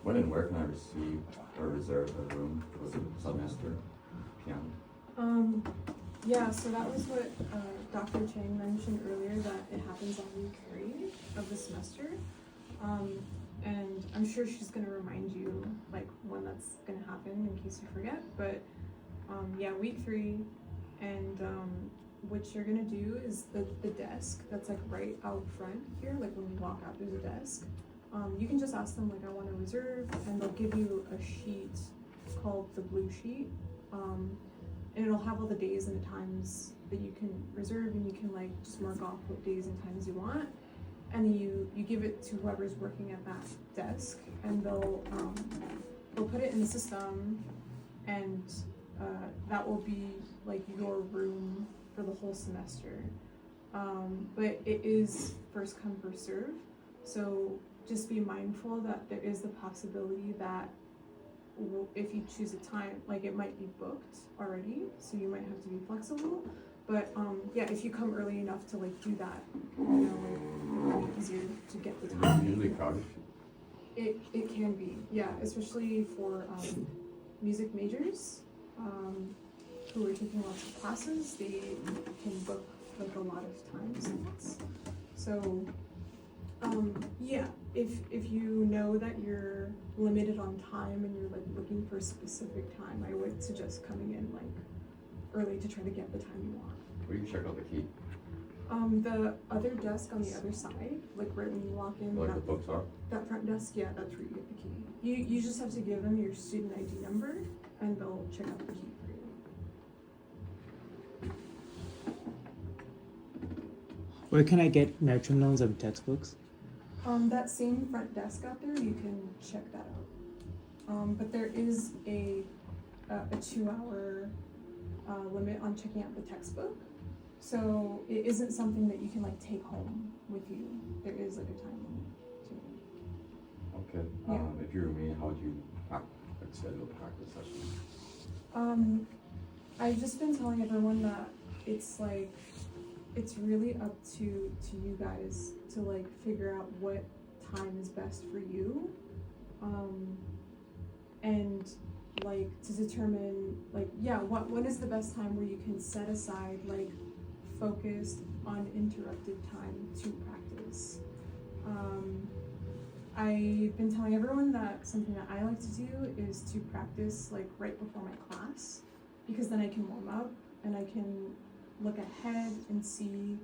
When and where can I receive or reserve a room for the semester piano? Yeah, so that was what Dr. Chang mentioned earlier, that it happens on week 3 of the semester. And I'm sure she's gonna remind you like when that's gonna happen in case you forget. But yeah, week 3, and what you're gonna do is the desk that's like right out front here, like when you walk out, there's a desk. You can just ask them like, I want to reserve, and they'll give you a sheet called the blue sheet, and it'll have all the days and the times that you can reserve, and you can like just mark off what days and times you want, and then you give it to whoever's working at that desk, and they'll put it in the system, and that will be like your room for the whole semester. But it is first come first serve, so just be mindful that there is the possibility that if you choose a time, like it might be booked already, so you might have to be flexible. But yeah, if you come early enough to like do that, you know, it'll be easier to get the time. Usually crowded. It can be, yeah, especially for music majors who are taking lots of classes. They can book like a lot of time slots. So yeah, if you know that you're limited on time and you're like looking for a specific time, I would suggest coming in like early to try to get the time you want. Where do you check out the key? The other desk on the other side, like right when you walk in. Like the books are? That front desk, yeah, that's where you get the key. You just have to give them your student ID number, and they'll check out the key for you. Where can I get metronomes of textbooks? That same front desk out there, you can check that out. But there is a 2-hour limit on checking out the textbook. So it isn't something that you can like take home with you. There is like a time limit to it. Okay. Yeah. If you were me, how would you schedule a practice session? I've just been telling everyone that it's like, it's really up to you guys to like figure out what time is best for you, and like to determine like, yeah, when is the best time where you can set aside like focused uninterrupted time to practice. I've been telling everyone that something that I like to do is to practice like right before my class, because then I can warm up and I can look ahead and see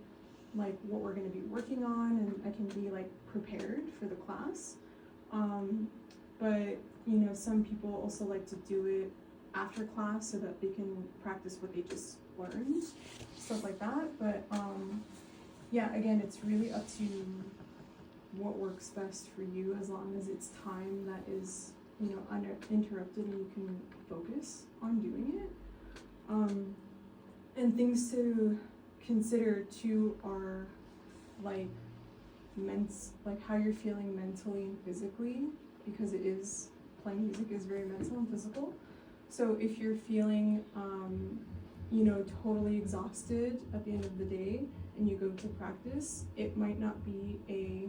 like what we're going to be working on, and I can be like prepared for the class. But you know, some people also like to do it after class so that they can practice what they just learned, stuff like that. But yeah, again, it's really up to what works best for you, as long as it's time that is, you know, uninterrupted and you can focus on doing it. And things to consider too are like how you're feeling mentally and physically, because playing music is very mental and physical. So if you're feeling you know, totally exhausted at the end of the day and you go to practice, it might not be a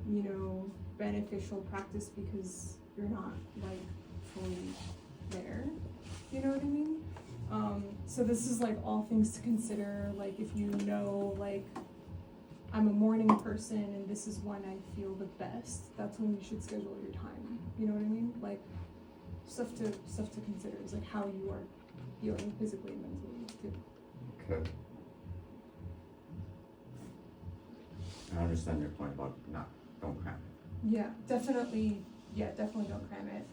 you know, beneficial practice because you're not like fully there, you know what I mean? So this is like all things to consider. Like if you know, like I'm a morning person and this is when I feel the best, that's when you should schedule your time, you know what I mean? Like stuff to consider is like how you are feeling physically and mentally too. Okay. I understand your point about don't cram it. Yeah, definitely don't cram it.